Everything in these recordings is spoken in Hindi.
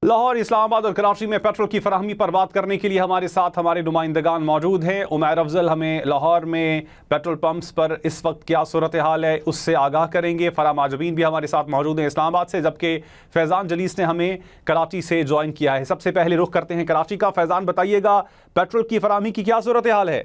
लाहौर, इस्लामाबाद और कराची में पेट्रोल की फराहमी पर बात करने के लिए हमारे साथ हमारे नुमाइंदगान मौजूद हैं। उमैर अफजल हमें लाहौर में पेट्रोल पंप्स पर इस वक्त क्या सूरत हाल है उससे आगाह करेंगे। फराह माजबीन भी हमारे साथ मौजूद हैं इस्लामाबाद से, जबकि फैज़ान जलीस ने हमें कराची से ज्वाइन किया है। सबसे पहले रुख करते हैं कराची का। फैज़ान, बताइएगा पेट्रोल की फराहमी की क्या सूरत हाल है?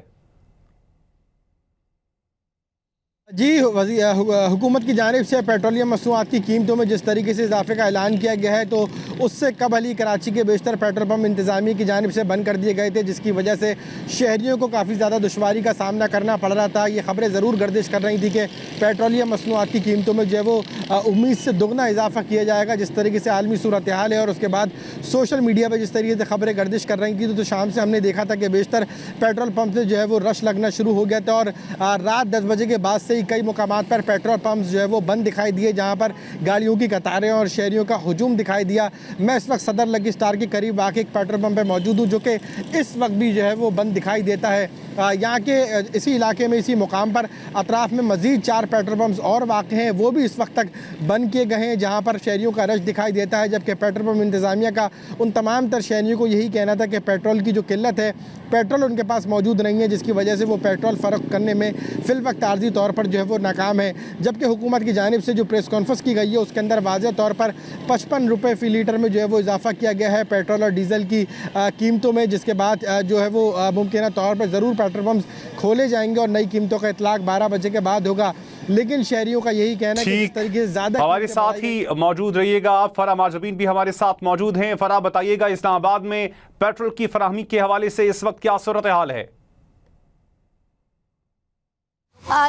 जी, हुकूमत की जानिब से पेट्रोलियम मसनूआत की कीमतों में जिस तरीके से इजाफे का ऐलान किया गया है, तो उससे कबल ही कराची के बेशतर पेट्रोल पंप इंतज़ामिया की जानिब से बंद कर दिए गए थे, जिसकी वजह से शहरियों को काफ़ी ज़्यादा दुश्वारी का सामना करना पड़ रहा था। ये खबरें ज़रूर गर्दिश कर रही थी कि पेट्रोलियम मसनूआत की कीमतों में जो है वो उम्मीद से दुगना इजाफा किया जाएगा, जिस तरीके से आलमी सूरत हाल है। और उसके बाद सोशल मीडिया पर जिस तरीके से खबरें गर्दिश कर रही थी, तो शाम से हमने देखा था कि बेशतर पेट्रोल पंप से जो है वो रश लगना शुरू हो गया था। और रात 10 बजे के बाद से ही कई मुकामात पर पेट्रोल पंप्स जो है वो बंद दिखाई दिए, जहां पर गाड़ियों की कतारें और शहरियों का हुजूम दिखाई दिया। मैं इस वक्त सदर लगी स्टार के करीब वाक़ एक पेट्रोल पंप पर मौजूद हूँ, जो कि इस वक्त भी जो है वो बंद दिखाई देता है। यहाँ के इसी इलाके में, इसी मुकाम पर अतराफ़ में मज़ीद 4 पेट्रोल पंप्स और वाक़ हैं, वो भी इस वक्त तक बंद किए गए हैं, जहाँ पर शहरियों का रश दिखाई देता है। जबकि पेट्रोल पंप इंतज़ामिया का उन तमाम तर शहरियों को यही कहना था कि पेट्रोल की जो किल्लत है, पेट्रोल उनके पास मौजूद नहीं है, जिसकी वजह से वो पेट्रोल फ़रोख्त करने में फ़िल वक्त आर्जी तौर पर जो है वो नाकाम है। जबकि हुकूमत की जानिब से जो प्रेस कॉन्फ्रेंस की गई है, उसके अंदर वाज़ेह तौर पर 55 रुपये फ़ी लीटर में जो है वो इजाफा किया गया है पेट्रोल और डीज़ल की कीमतों में, जिसके बाद जो है वो मुमकिन तौर पर ज़रूर पेट्रोल पंप्स खोले जाएंगे और नई कीमतों का इतलाक़ 12 बजे के बाद होगा। लेकिन शहरियों का यही कहना है कि इस तरीके से ज़्यादा हमारे साथ ही मौजूद रहिएगा आप। फराह माजबीन भी हमारे साथ मौजूद हैं। फराह, बताइएगा इस्लामाबाद में पेट्रोल की फराहमी के हवाले से इस वक्त क्या सूरत हाल है?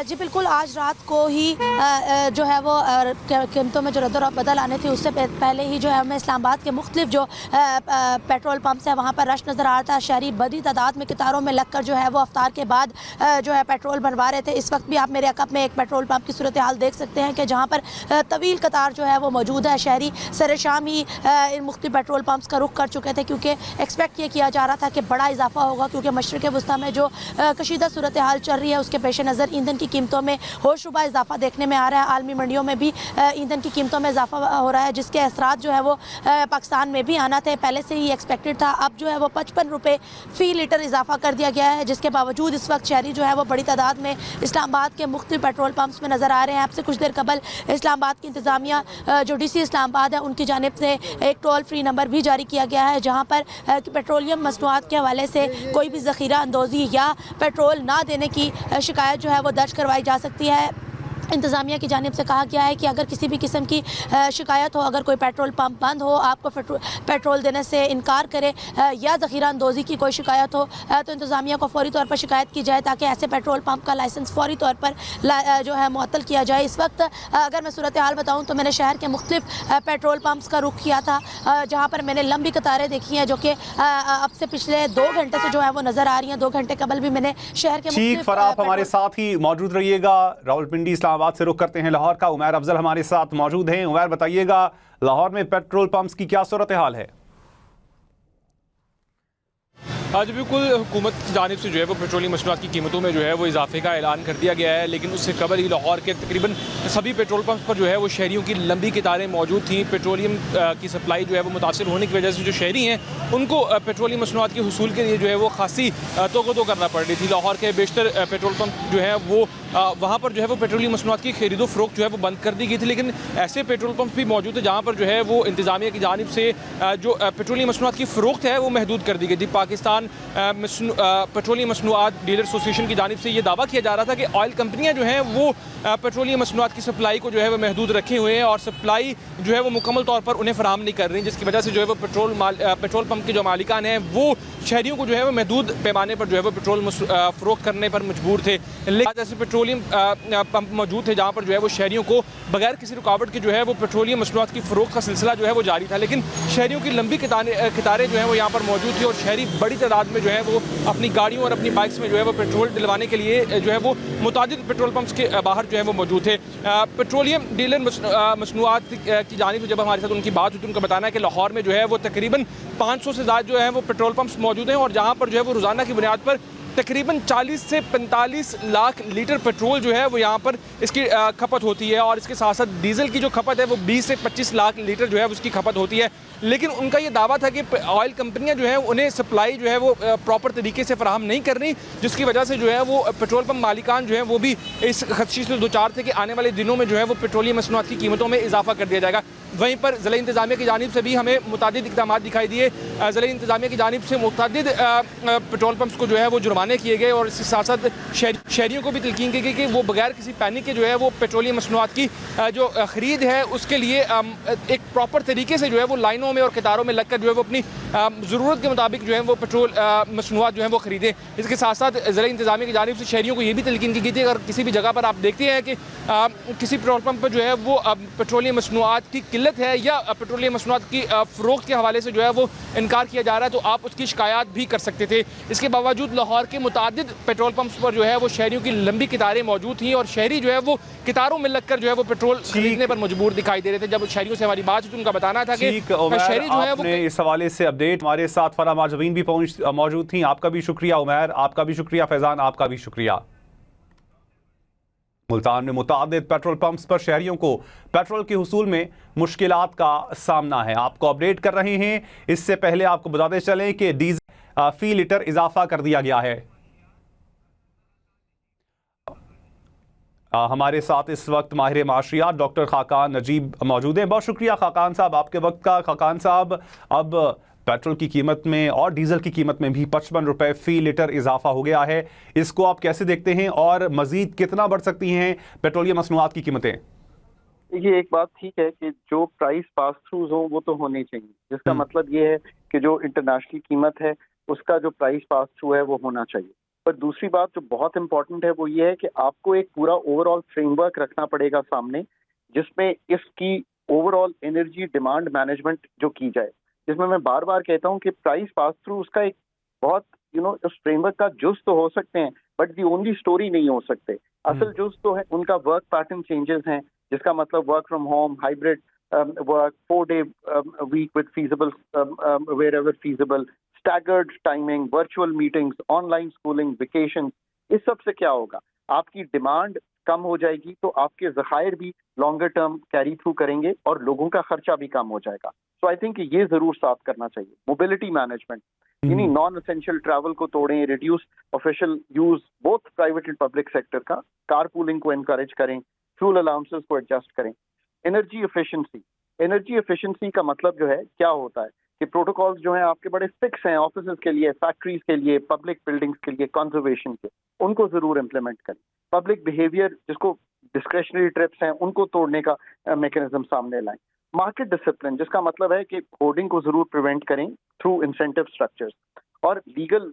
जी बिल्कुल, आज रात को ही जो है वो कीमतों में जो रद्द बदल आने थी, उससे पहले ही जो है हमें इस्लामाबाद के मुख्तलिफ जो पेट्रोल पंप्स है वहाँ पर रश नज़र आ रहा था। शहरी बड़ी तादाद में कतारों में लगकर जो है वो अफ्तार के बाद जो है पेट्रोल बनवा रहे थे। इस वक्त भी आप मेरे अकब में एक पेट्रोल पंप की सूरत हाल देख सकते हैं कि जहाँ पर तवील कतार जो है वो मौजूद है। शहरी सर शाम ही इन मुख्तलिफ पेट्रोल पंप्स का रुख कर चुके थे, क्योंकि एक्सपेक्ट ये किया जा रहा था कि बड़ा इजाफा होगा, क्योंकि मशरक़ वस्ती में जो कशीदा सूरत हाल चल रही है, उसके पेश नज़र ईंधन की कीमतों में होशरुबा इजाफा देखने में आ रहा है। आलमी मंडियों में भी ईंधन की कीमतों में इजाफा हो रहा है, जिसके असरात जो है वो पाकिस्तान में भी आना थे, पहले से ही एक्सपेक्टेड था। अब जो है वो 55 रुपये फ़ी लीटर इजाफा कर दिया गया है, जिसके बावजूद इस वक्त शहरी जो है वो बड़ी तादाद में इस्लामाबाद के मुख्तलिफ पेट्रोल पंप्स में नज़र आ रहे हैं। आपसे कुछ देर कबल इस्लामाबाद की इंतज़ामिया जो DC इस्लामाबाद है, उनकी जानिब से एक टोल फ्री नंबर भी जारी किया गया है, जहाँ पर पेट्रोलियम मसनूआत के हवाले से कोई भी ज़ख़ीरा अंदोज़ी या पेट्रोल ना देने की शिकायत जो है वो दर्ज करवाई जा सकती है। इंतज़ामिया की जानिब से कहा गया है कि अगर किसी भी किस्म की शिकायत हो, अगर कोई पेट्रोल पंप बंद हो, आपको पेट्रोल देने से इनकार करे या ज़ख़ीरा अंदोज़ी की कोई शिकायत हो, तो इंतज़ामिया को फ़ौरी तौर पर शिकायत की जाए, ताकि ऐसे पेट्रोल पंप का लाइसेंस फ़ौरी तौर पर जो है मुअत्तल किया जाए। इस वक्त अगर मैं सूरत हाल बताऊँ तो मैंने शहर के मुख्तलिफ पेट्रोल पंप्स का रुख किया था, जहाँ पर मैंने लंबी कतारें देखी हैं, जो कि अब से पिछले 2 घंटे से जो है वो नज़र आ रही हैं। 2 घंटे कबल भी मैंने शहर के फराह हमारे साथ ही मौजूद रहिएगा। रावलपिंडी इस्लामाबाद से रुख करते हैं लाहौर का। उमैर अफजल हमारे साथ मौजूद हैं। उमैर, बताइएगा लाहौर में पेट्रोल पंप्स की क्या सूरत हाल है? आज बिल्कुल हुकूमत की जानिब से जो है वो पेट्रोलियम मसनूआत की कीमतों में जो है वो इजाफे का ऐलान कर दिया गया है, लेकिन उससे कबल ही लाहौर के तकरीबन सभी पेट्रोल पंप्स पर जो है वो शहरियों की लंबी कतारें मौजूद थी। पेट्रोलियम की सप्लाई जो है वो मुतासिर होने की वजह से जो शहरी हैं उनको पेट्रोलियम मसनूआत के हुसूल के लिए जो है वो खासी तोक़ो करना पड़ रही थी। लाहौर के बेशतर पेट्रोल पंप जो है वो वहाँ पर जो है वो पेट्रोलियम मसनूआत की खरीदो फरोख्त जो है वो बंद कर दी गई थी, लेकिन ऐसे पेट्रोल पंप भी मौजूद है जहाँ पर जो है वो इंतज़ामिया की जानिब से जो पेट्रोलियम मसनूआत की फ़रोख्त है वो महदूद कर दी गई थी। पाकिस्तान पेट्रोलियम मसनूआत डीलर एसोसिएशन की जानिब से ये दावा किया जा रहा था कि ऑयल कंपनियाँ जो हैं वो पेट्रोलियम मसनूआत की सप्लाई को जो है वो महदूद रखे हुए हैं और सप्लाई जो है वो मुकम्मल तौर पर उन्हें फराहम नहीं कर रही, जिसकी वजह से जो है वो पेट्रोल पंप के जो मालिकान हैं वो शहरियों को जो है वो महदूद पैमाने पर जो है वो पेट्रोल फ़रोख्त करने पर मजबूर थे। लेकिन ऐसे पेट्रोलियम पंप मौजूद थे जहाँ पर जो है वो शहरियों को बगैर किसी रुकावट के जो है वो पेट्रोलियम मसनूआत की फ़रोख्त का सिलसिला जो है वो जारी था, लेकिन शहरियों की लंबी कतारें जो है वो यहाँ पर मौजूद थी और शहरी बड़ी तादाद में जो है वो अपनी गाड़ियों और अपनी बाइक्स में जो है वो पेट्रोल डलवाने के लिए जो है वो मुतादिद पेट्रोल पंप्स के बाहर जो है वो मौजूद थे। पेट्रोलियम डीलर मसनूआत की जानिब से जब हमारे साथ उनकी बात हुई तो उनका बताना है कि लाहौर में जो है वो तकरीबन 500 से ज़्यादा जो है वो पेट्रोल पंप्स मौजूद हैं और जहाँ पर जो है वो रोज़ाना की बुनियाद पर तकरीबन 40 से 45 लाख लीटर पेट्रोल जो है वो यहाँ पर इसकी खपत होती है, और इसके साथ साथ डीजल की जो खपत है वो 20 से 25 लाख लीटर जो है उसकी खपत होती है। लेकिन उनका ये दावा था कि ऑयल कंपनियां जो है उन्हें सप्लाई जो है वो प्रॉपर तरीके से फराहम नहीं कर रही, जिसकी वजह से जो है वो पेट्रोल पंप मालिकान जो है वो भी इस खदशे से दो चार थे कि आने वाले दिनों में जो है वो पेट्रोलियम मसनूआत की कीमतों में इजाफा कर दिया जाएगा। वहीं पर ज़िला इंतज़ामिया की जानिब से भी हमें मुतादिद इक़दाम दिखाई दिए। ज़िला इंतज़ामिया की जानिब से मुतादिद पेट्रोल पंप्स को जो है वो जुर्माने किए गए, और इसके साथ साथ शहरियों को भी तलकीन की गई कि वो बगैर किसी पैनिक के जो है वो पेट्रोलियम मसनूआत की जो ख़रीद है उसके लिए एक प्रॉपर तरीके से जो है वो लाइनों में और कतारों में लगकर जो है वो अपनी ज़रूरत के मुताबिक जो है वो पेट्रोल मसनूआत जो है वो ख़रीदें। इसके साथ साथ ज़िला इंतज़ामिया की जानिब से शहरियों को ये भी तलकीन की गई थी अगर किसी भी जगह पर आप देखते हैं कि किसी पेट्रोल पंप पर जो है वो पेट्रोलियम मसनूआत की किल्लत है या पेट्रोलियम मसनूआत की फ़रोख्त के हवाले से जो है वो इनकार किया जा रहा है, तो आप उसकी शिकायत भी कर सकते थे। इसके बावजूद लाहौर के मुतादिद पेट्रोल पंप्स पर जो है वो शहरियों की लंबी कतारें मौजूद थी, और शहरी जो है वो कतारों में लगकर जो है वो पेट्रोल खरीदने पर मजबूर दिखाई दे रहे थे। जब शहरियों से हमारी बात हुई तो उनका बताना था कि शहरी जो है वो इस हवाले से अपडेट हमारे साथ फराह माजवीन भी मौजूद थी। आपका भी शुक्रिया उमैर, आपका भी शुक्रिया फैजान, आपका भी शुक्रिया। मुल्तान में मुतादिद पेट्रोल पंप्स पर शहरियों को पेट्रोल के हुसूल में मुश्किलात का सामना है। आपको अपडेट कर रहे हैं। इससे पहले आपको बताते चलें कि डीजल फी लीटर इजाफा कर दिया गया है। हमारे साथ इस वक्त माहिर माशियात डॉक्टर खाकान नजीब मौजूद हैं। बहुत शुक्रिया खाकान साहब आपके वक्त का। खाकान साहब, अब पेट्रोल की कीमत में और डीजल की कीमत में भी 55 रुपए फी लीटर इजाफा हो गया है। इसको आप कैसे देखते हैं और मजीद कितना बढ़ सकती हैं पेट्रोलियम मसनूआत की कीमतें? ये एक बात ठीक है कि जो प्राइस पास थ्रूज हो वो तो होने चाहिए, जिसका मतलब ये है कि जो इंटरनेशनल कीमत है उसका जो प्राइस पास थ्रू है वो होना चाहिए। पर दूसरी बात जो बहुत इंपॉर्टेंट है वो ये है कि आपको एक पूरा ओवरऑल फ्रेमवर्क रखना पड़ेगा सामने, जिसमें इसकी ओवरऑल एनर्जी डिमांड मैनेजमेंट जो की जाए, जिसमें मैं बार बार कहता हूं कि प्राइस पास थ्रू उसका एक बहुत उस फ्रेमवर्क का जुज तो हो सकते हैं, बट दी ओनली स्टोरी नहीं हो सकते। असल जुज तो है उनका वर्क पैटर्न चेंजेस हैं, जिसका मतलब work from home, hybrid work, 4-day week with feasible wherever feasible, staggered timing, virtual meetings, online schooling, vacation. इस सब से क्या होगा, आपकी डिमांड कम हो जाएगी तो आपके ज़खायर भी लॉन्गर टर्म कैरी थ्रू करेंगे और लोगों का खर्चा भी कम हो जाएगा। सो आई थिंक ये जरूर साफ करना चाहिए। मोबिलिटी मैनेजमेंट, यानी नॉन एसेंशियल ट्रैवल को तोड़ें, reduce official use both private and public sector का, कार पूलिंग को एनकरेज करें, फ्यूल अलाउंसेस को एडजस्ट करें। एनर्जी एफिशिएंसी का मतलब जो है क्या होता है कि प्रोटोकॉल्स जो हैं आपके बड़े फिक्स हैं, ऑफिसेज के लिए, फैक्ट्रीज के लिए, पब्लिक बिल्डिंग्स के लिए, कंजर्वेशन के, उनको जरूर इम्प्लीमेंट करें। पब्लिक बिहेवियर जिसको डिस्क्रेशनरी ट्रिप्स हैं उनको तोड़ने का मैकेनिज्म सामने लाएं। मार्केट डिसिप्लिन, जिसका मतलब है कि होर्डिंग को जरूर प्रिवेंट करें थ्रू इंसेंटिव स्ट्रक्चर्स, और लीगल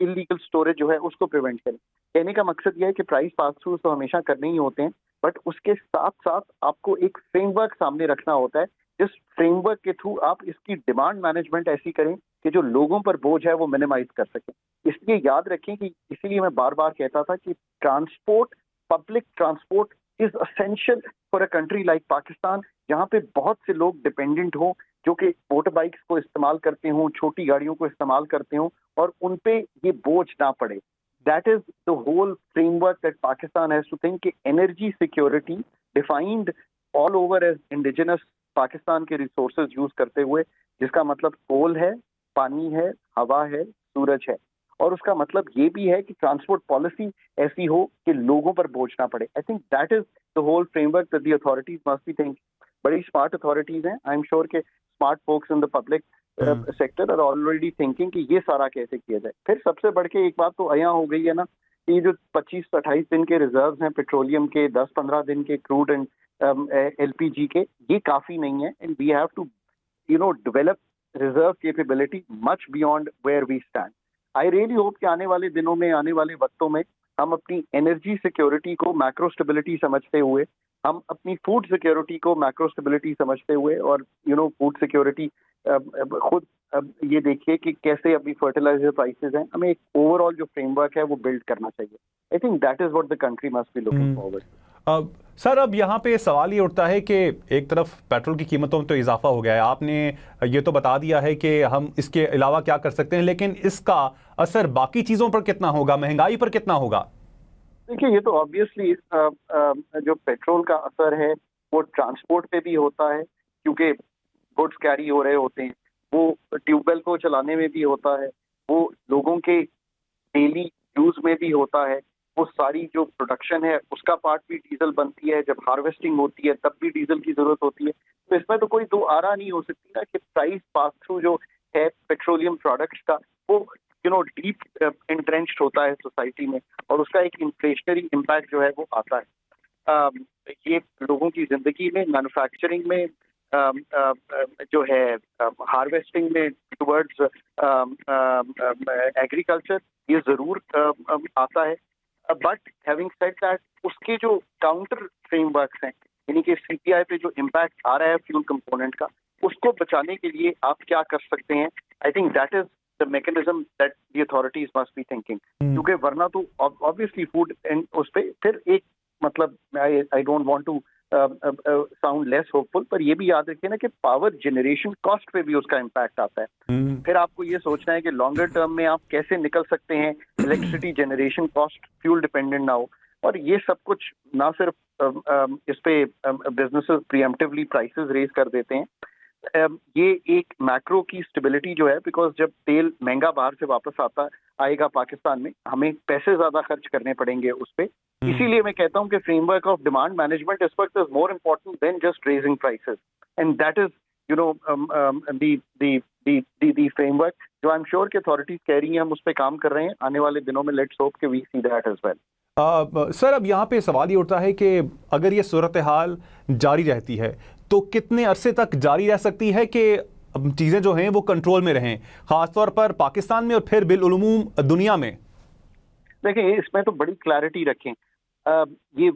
इलीगल स्टोरेज जो है उसको प्रिवेंट करें। कहने का मकसद यह है कि प्राइस पास थ्रू तो हमेशा करने ही होते हैं, बट उसके साथ साथ आपको एक फ्रेमवर्क सामने रखना होता है, जिस फ्रेमवर्क के थ्रू आप इसकी डिमांड मैनेजमेंट ऐसी करें कि जो लोगों पर बोझ है वो मिनिमाइज कर सकें। इसलिए याद रखें कि इसीलिए मैं बार बार कहता था कि transport, public transport is essential for a country like Pakistan, जहाँ पे बहुत से लोग डिपेंडेंट हों, जो कि मोटर बाइक्स को इस्तेमाल करते हों, छोटी गाड़ियों को इस्तेमाल करते हों, और उन पे ये बोझ ना पड़े। That is the whole framework that Pakistan has to think. Energy security defined all over as indigenous Pakistan के रिसोर्सेज यूज करते हुए, जिसका मतलब कोल है, पानी है, हवा है, सूरज है, और उसका मतलब ये भी है कि ट्रांसपोर्ट पॉलिसी ऐसी हो कि लोगों पर बोझ ना पड़े। I think that is the whole framework that the authorities must be thinking. बड़ी स्मार्ट अथॉरिटीज हैं, आई एम श्योर के smart folks in the public sector are already thinking कि ये सारा कैसे किया जाए। फिर सबसे बढ़ के एक बात तो अया हो गई है ना, ये जो 25-28 दिन के रिजर्व्स हैं पेट्रोलियम के, 10-15 दिन के क्रूड एंड LPG के, ये काफी नहीं है, and we have to develop reserve capability much beyond where we stand. I really hope कि आने वाले दिनों में, आने वाले वक्तों में हम अपनी एनर्जी सिक्योरिटी को मैक्रो स्टेबिलिटी समझते हुए, हम अपनी फूड सिक्योरिटी को मैक्रो स्टेबिलिटी समझते हुए, और फूड सिक्योरिटी खुद ये देखिए कि कैसे अभी फर्टिलाइजर प्राइसेस हैं, हमें एक ओवरऑल जो फ्रेमवर्क है वो बिल्ड करना चाहिए। आई think that is what the country must be looking forward. Sir अब यहाँ पे सवाल ये उठता है कि एक तरफ पेट्रोल की कीमतों में तो इजाफा हो गया है, आपने ये तो बता दिया है कि हम इसके अलावा क्या कर सकते हैं, लेकिन इसका असर बाकी चीज़ों पर कितना होगा, महंगाई पर कितना होगा? देखिए, ये तो ऑब्वियसली जो पेट्रोल का असर है वो ट्रांसपोर्ट पे भी होता है, क्योंकि गुड्स कैरी हो रहे होते हैं, वो ट्यूबवेल को चलाने में भी होता है, वो लोगों के डेली यूज में भी होता है, वो सारी जो प्रोडक्शन है उसका पार्ट भी डीजल बनती है, जब हार्वेस्टिंग होती है तब भी डीजल की जरूरत होती है। तो इसमें तो कोई दो आरा नहीं हो सकती ना कि प्राइस पास थ्रू जो है पेट्रोलियम प्रोडक्ट्स का वो डीप इंट्रेंच्ड होता है सोसाइटी में, और उसका एक इन्फ्लेशनरी इम्पैक्ट जो है वो आता है। ये लोगों की जिंदगी में, मैन्युफैक्चरिंग में, जो है हार्वेस्टिंग में, टुवर्ड्स एग्रीकल्चर, ये जरूर आता है। बट हैविंग सेड दैट, उसके जो काउंटर फ्रेमवर्क्स हैं, यानी कि सीपीआई पे जो इम्पैक्ट आ रहा है फ्यूल कंपोनेंट का, उसको बचाने के लिए आप क्या कर सकते हैं? आई think that is the mechanism that the authorities must be thinking, क्योंकि वरना तो ऑब्वियसली फूड एंड उस पे फिर एक मतलब I don't want to sound less hopeful, पर ये भी याद रखिए ना कि पावर जनरेशन कॉस्ट पे भी उसका इम्पैक्ट आता है। फिर आपको ये सोचना है कि लॉन्गर टर्म में आप कैसे निकल सकते हैं, electricity generation cost fuel dependent ना हो, और ये सब कुछ ना सिर्फ इस पे बिजनेसेस प्रीएम्प्टिवली प्राइसेस रेज कर देते हैं, ये एक मैक्रो की स्टेबिलिटी जो है, बिकॉज जब तेल महंगा बाहर से वापस आएगा पाकिस्तान में, हमें पैसे ज्यादा खर्च करने पड़ेंगे उस पे। इसीलिए मैं कहता हूँ कि फ्रेमवर्क ऑफ डिमांड मैनेजमेंट इस वक्त is more important then just raising prices, and that is the framework जो आई एम श्योर कि अथॉरिटीज कह रही हैं, हम उस पर काम कर रहे हैं। आने वाले दिनों में लेट्स होप कि we see that as well. Sir अब यहाँ पे सवाल ये उठता है कि अगर ये सूरत हाल जारी रहती है तो कितने अरसे तक जारी रह सकती है कि चीज़ें जो हैं वो कंट्रोल में रहें, ख़ासतौर पर पाकिस्तान में और फिर बिलउलूम दुनिया में? देखिए, इसमें तो बड़ी क्लैरिटी रखें। ये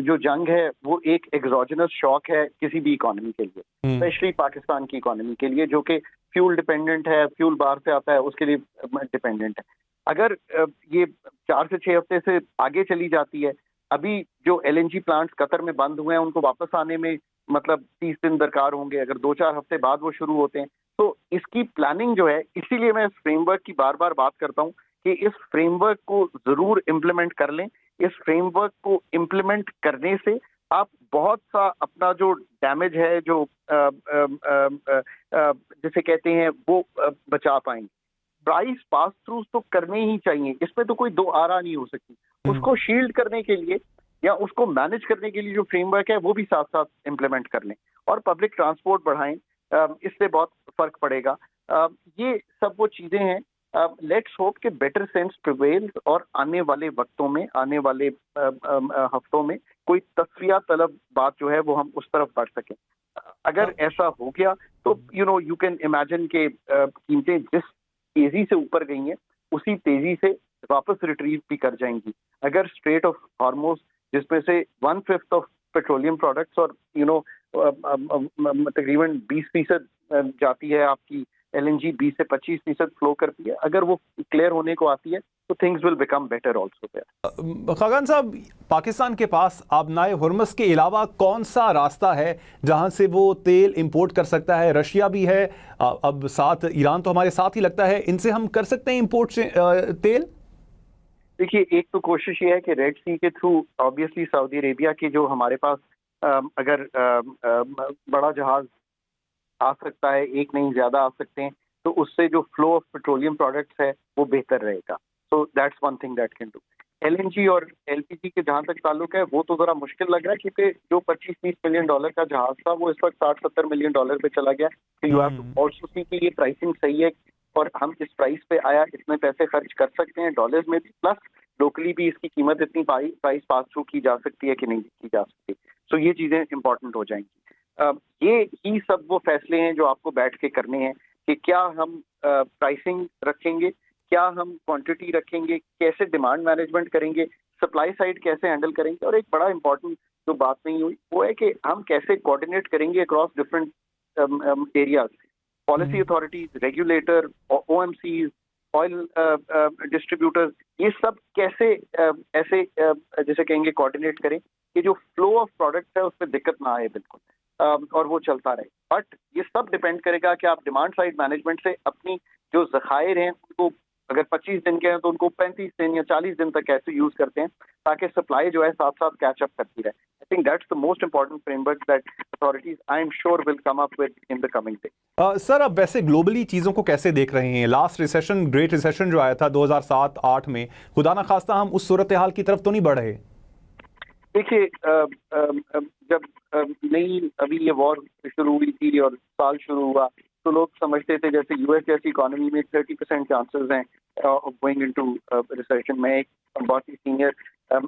जो जंग है वो एक एग्जोजेनस शॉक है किसी भी इकोनॉमी के लिए, स्पेशली पाकिस्तान की इकोनॉमी के लिए, जो कि फ्यूल डिपेंडेंट है, फ्यूल बाहर से आता है उसके लिए डिपेंडेंट है। अगर ये 4 से 6 हफ्ते से आगे चली जाती है, अभी जो एलएनजी प्लांट्स कतर में बंद हुए हैं उनको वापस आने में मतलब 30 दिन दरकार होंगे, अगर 2-4 हफ्ते बाद वो शुरू होते हैं, तो इसकी प्लानिंग जो है, इसीलिए मैं इस फ्रेमवर्क की बार बार बात करता हूँ कि इस फ्रेमवर्क को जरूर इम्प्लीमेंट कर लें। इस फ्रेमवर्क को इम्प्लीमेंट करने से आप बहुत सा अपना जो डैमेज है, जो जिसे कहते हैं, वो बचा पाएंगे। प्राइस पास थ्रू तो करने ही चाहिए, इसमें तो कोई दो आरा नहीं हो सकती। उसको शील्ड करने के लिए या उसको मैनेज करने के लिए जो फ्रेमवर्क है वो भी साथ साथ इम्प्लीमेंट कर लें, और पब्लिक ट्रांसपोर्ट बढ़ाएं, इससे बहुत फर्क पड़ेगा। ये सब वो चीजें हैं। लेट्स होप कि बेटर सेंस प्रिवेल, और आने वाले वक्तों में, आने वाले हफ्तों में कोई तस्फिया तलब बात जो है वो हम उस तरफ बढ़ सकें। अगर ऐसा हो गया तो यू कैन इमेजिन के कीमतें जिस तेजी से ऊपर गई हैं उसी तेजी से वापस रिट्रीव भी कर जाएंगी। अगर स्ट्रेट ऑफ हार्मोज, जिसमें से 1/5 ऑफ पेट्रोलियम प्रोडक्ट्स और तकरीबन 20% जाती है आपकी एलएनजी, 20 से 25% फ्लो करती है, अगर वो क्लियर होने को आती है तो things will become better also there. खागान साहब, पाकिस्तान के पास आबनाए हुर्मुज़ के अलावा कौन सा रास्ता है जहां से वो तेल इंपोर्ट कर सकता है? रशिया भी है, अब साथ ईरान तो हमारे साथ ही लगता है, इनसे हम कर सकते हैं इंपोर्ट से तेल? देखिए, एक तो कोशिश ये है कि रेड सी के थ्रू ऑब्वियसली सऊदी अरेबिया के जो हमारे पास अगर बड़ा जहाज आ सकता है, एक नहीं ज्यादा आ सकते हैं, तो उससे जो फ्लो ऑफ पेट्रोलियम प्रोडक्ट्स है वो बेहतर रहेगा। So that's one thing that can do. LNG और एलपीजी के जहां तक ताल्लुक है वो तो जरा मुश्किल लग रहा है, क्योंकि जो 25-30 मिलियन डॉलर का जहाज था वो इस वक्त 60-70 मिलियन डॉलर पे चला गया। तो you have to also see कि ये प्राइसिंग सही है और हम इस प्राइस पे आया, इतने पैसे खर्च कर सकते हैं डॉलर्स में भी, प्लस लोकली भी इसकी कीमत इतनी प्राइस पास थ्रू की जा सकती है कि नहीं की जा सकती। सो ये चीजें इंपॉर्टेंट हो जाएंगी। ये ही सब वो फैसले हैं जो आपको बैठ के करने हैं कि क्या हम प्राइसिंग रखेंगे, क्या हम क्वांटिटी रखेंगे, कैसे डिमांड मैनेजमेंट करेंगे, सप्लाई साइड कैसे हैंडल करेंगे, और एक बड़ा इंपॉर्टेंट जो बात नहीं हुई वो है कि हम कैसे कोऑर्डिनेट करेंगे across different areas, policy authorities, regulator, OMCs oil distributors, ये सब कैसे ऐसे जैसे कहेंगे कोऑर्डिनेट करें कि जो फ्लो ऑफ प्रोडक्ट्स है उसमें दिक्कत ना आए बिल्कुल, और वो चलता रहे। बट ये सब डिपेंड करेगा कि आप डिमांड साइड मैनेजमेंट से अपनी जो ज़खायर हैं उनको अगर 25 दिन के हैं तो उनको 35 दिन या 40 दिन तक कैसे यूज करते हैं ताकि सप्लाई जो है साथ साथ कैच अप करती रहे। I think that's the most important framework that authorities I am sure will come up with in the coming day. Sir, अब वैसे ग्लोबली चीज़ों को कैसे देख रहे हैं? लास्ट रिसेशन, ग्रेट रिसेशन जो आया था 2007-8 में, खुदा ना खास्ता हम उस सूरत हाल की तरफ तो नहीं बढ़ रहे? देखिए, जब नई अभी ये वॉर शुरू हुई थी और साल शुरू हुआ तो लोग समझते थे जैसे यूएस जैसी इकोनॉमी में 30% चांसेस हैं ऑफ गोइंग इनटू रिसेशन। मैं एक बहुत ही सीनियर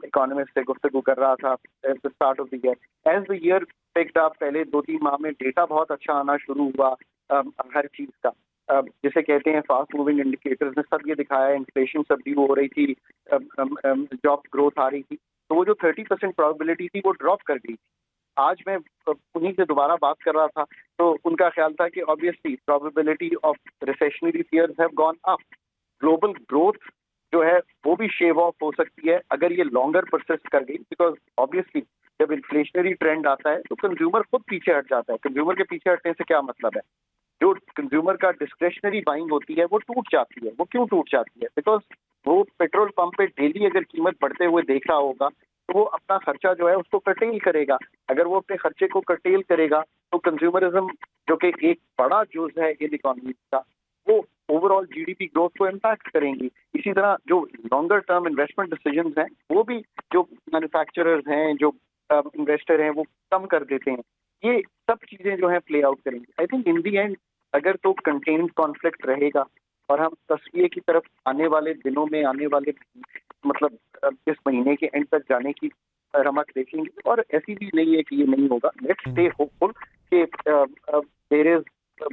इकोनॉमिस्ट से गुफ्तगू कर रहा था at the start of the year. As the year picked up, पहले 2-3 माह में डेटा बहुत अच्छा आना शुरू हुआ हर चीज़ का, जिसे कहते हैं फास्ट मूविंग इंडिकेटर्स ने सब ये दिखाया, इन्फ्लेशन सबड्यू हो रही थी, जॉब ग्रोथ आ रही थी, तो वो जो 30% प्रोबेबिलिटी थी वो ड्रॉप कर गई थी। आज मैं उन्हीं से दोबारा बात कर रहा था तो उनका ख्याल था कि obviously probability of recessionary fears have gone up, global growth जो है वो भी शेव ऑफ हो सकती है अगर ये लॉन्गर परसिस्ट कर गई, बिकॉज ऑब्वियसली जब इन्फ्लेशनरी ट्रेंड आता है तो कंज्यूमर खुद पीछे हट जाता है। कंज्यूमर के पीछे हटने से क्या मतलब है, जो कंज्यूमर का डिस्क्रेशनरी बाइंग होती है वो टूट जाती है। वो क्यों टूट जाती है? बिकॉज वो पेट्रोल पंप पे डेली अगर कीमत बढ़ते हुए देख रहा होगा तो वो अपना खर्चा जो है उसको कर्टेल करेगा। अगर वो अपने खर्चे को कर्टेल करेगा तो कंज्यूमरिज्म जो कि एक बड़ा जुज है इन इकोनॉमी का, वो ओवरऑल जीडीपी ग्रोथ को इम्पैक्ट करेंगी। इसी तरह जो लॉन्गर टर्म इन्वेस्टमेंट डिसीजंस हैं वो भी जो मैन्युफैक्चरर्स हैं, जो इन्वेस्टर हैं, वो कम कर देते हैं। ये सब चीजें जो है प्ले आउट करेंगी। I think in the and अगर तो कंटेन्ड कॉन्फ्लिक्ट रहेगा और हम तस्वीर की तरफ आने वाले दिनों में, आने वाले मतलब इस महीने के एंड तक जाने की रमक देखेंगे, और ऐसी भी नहीं है कि ये नहीं होगा। लेट्स स्टे होपफुल कि there is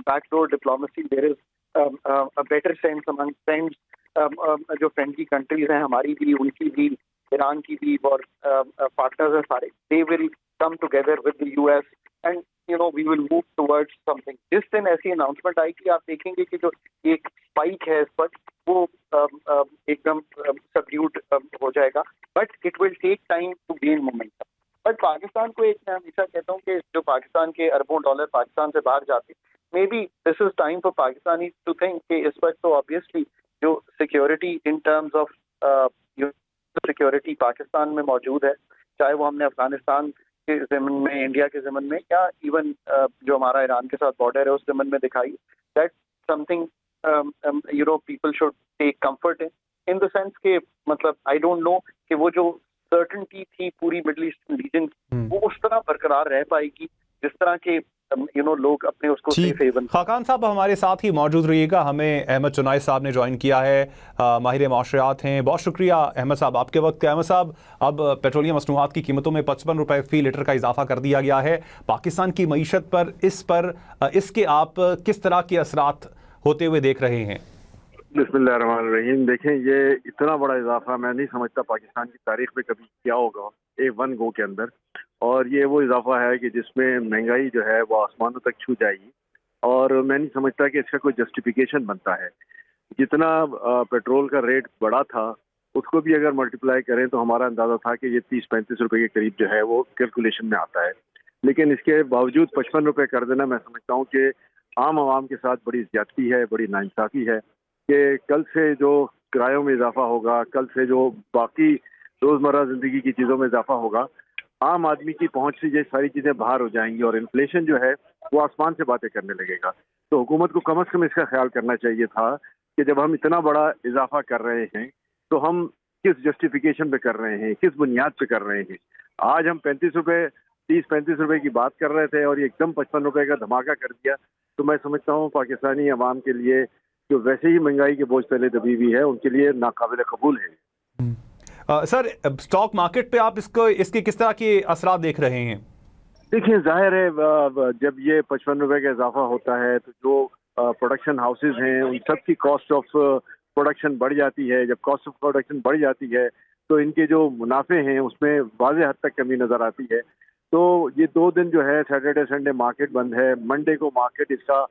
backdoor diplomacy, there is a better sense among friends, जो फ्रेंडली कंट्रीज हैं हमारी भी, उनकी भी, ईरान की भी, और पार्टनर्स हैं सारे, they will come together with the US and you know we will move towards something. जिस दिन ऐसी अनाउंसमेंट आएगी आप देखेंगे कि जो एक स्पाइक है इस पर वो एकदम सबड्यूड हो जाएगा, but it will take time to gain momentum. But Pakistan को एक मैं हमेशा कहता हूँ कि जो पाकिस्तान के अरबों डॉलर पाकिस्तान से बाहर जाते, maybe this is time for Pakistani to think कि इस वक्त तो ऑब्वियसली जो security in terms of security Pakistan में मौजूद है, चाहे वो हमने अफगानिस्तान के ज़मन में, इंडिया के ज़मन में, या इवन जो हमारा ईरान के साथ बॉर्डर है उस ज़मन में दिखाई, that something you know people should take comfort in the sense के मतलब आई डोंट नो कि वो जो सर्टेनिटी थी पूरी मिडिल ईस्ट रीजन वो उस तरह बरकरार रह पाएगी जिस तरह के यू नो लोग अपने उसको सेफ हेवन। खाकान साहब हमारे साथ ही मौजूद रहिएगा, हमें अहमद चुनाई साहब ने ज्वाइन किया है, माहिर माशरियात हैं। बहुत शुक्रिया अहमद साहब आपके वक्त के। अहमद साहब, अब पेट्रोलियम मसनूआत की कीमतों में 55 रुपए फी लीटर का इजाफा कर दिया गया है। पाकिस्तान की मईशत पर इसके आप किस तरह के असरात होते हुए देख रहे हैं? बिस्मिल्लाहिर्रहमानिर्रहीम। देखें, ये इतना बड़ा इजाफा मैं नहीं समझता पाकिस्तान की तारीख में कभी किया होगा एक वन गो के अंदर, और ये वो इजाफा है कि जिसमें महंगाई जो है वो आसमानों तक छू जाएगी, और मैं नहीं समझता कि इसका कोई जस्टिफिकेशन बनता है। जितना पेट्रोल का रेट बढ़ा था उसको भी अगर मल्टीप्लाई करें तो हमारा अंदाजा था कि ये 30-35 रुपए के करीब जो है वो कैलकुलेशन में आता है, लेकिन इसके बावजूद 55 रुपए कर देना मैं समझता हूँ कि आम आवाम के साथ बड़ी ज्यादती है, बड़ी नाइंसाफी है। कि कल से जो किरायों में इजाफा होगा, कल से जो बाकी रोजमर्रा जिंदगी की चीजों में इजाफा होगा, आम आदमी की पहुंच से ये सारी चीजें बाहर हो जाएंगी और इन्फ्लेशन जो है वो आसमान से बातें करने लगेगा। तो हुकूमत को कम से कम इसका ख्याल करना चाहिए था कि जब हम इतना बड़ा इजाफा कर रहे हैं तो हम किस जस्टिफिकेशन पे कर रहे हैं, किस बुनियाद पे कर रहे हैं। आज हम 30-35 रुपए की बात कर रहे थे और ये एकदम 55 रुपए का धमाका कर दिया, तो मैं समझता हूँ पाकिस्तानी अवाम के लिए जो वैसे ही महंगाई के बोझ तले दबी हुई है उनके लिए नाकाबिल कबूल है। सर, स्टॉक मार्केट पे आप इसके किस तरह के असरात देख रहे हैं? देखिए, जाहिर है जब ये 55 रुपए का इजाफा होता है तो जो प्रोडक्शन हाउसेज हैं उन सब की कॉस्ट ऑफ प्रोडक्शन बढ़ जाती है। जब कॉस्ट ऑफ प्रोडक्शन बढ़ जाती है तो इनके जो मुनाफे हैं उसमें वाज़ेह हद तक कमी नजर आती है। तो ये 2 दिन जो है सैटरडे संडे मार्केट बंद है, मंडे को मार्केट इसका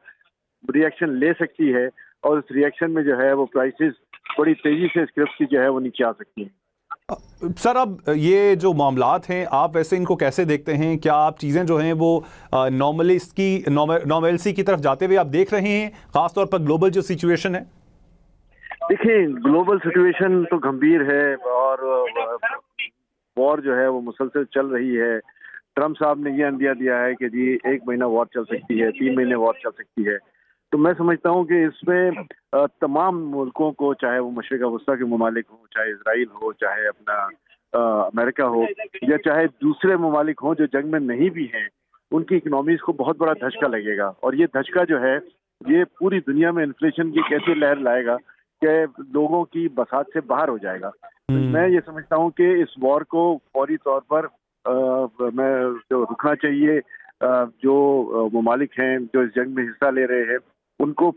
रिएक्शन ले सकती है और उस रिएक्शन में जो है वो प्राइसेस बड़ी तेजी से स्क्रिप्ट की जो है वो नीचे आ सकती हैं। सर, अब ये जो मामलात हैं, आप वैसे इनको कैसे देखते हैं? क्या आप चीज़ें जो हैं वो नॉर्मलसी की तरफ जाते हुए आप देख रहे हैं, खासतौर पर ग्लोबल जो सिचुएशन है? देखिए, ग्लोबल सिचुएशन तो गंभीर है और वॉर जो है वो मुसलसल चल रही है। ट्रम्प साहब ने ये अंदिया दिया है कि जी 1 महीना वॉर चल सकती है, 3 महीने वॉर चल सकती है। तो मैं समझता हूँ कि इसमें तमाम मुल्कों को, चाहे वो मशरिक़ वस्ता के ममालिक हो, चाहे इजराइल हो, चाहे अपना अमेरिका हो, या चाहे दूसरे ममालिक हों जो जंग में नहीं भी हैं, उनकी इकनॉमीज को बहुत बड़ा धचका लगेगा। और ये धचका जो है ये पूरी दुनिया में इन्फ्लेशन की कैसी लहर लाएगा कि लोगों की बसात से बाहर हो जाएगा। तो मैं ये समझता हूँ कि इस वॉर को फौरी तौर पर मैं जो रुकना चाहिए। जो ममालिक हैं जो इस जंग में हिस्सा ले रहे हैं, उनको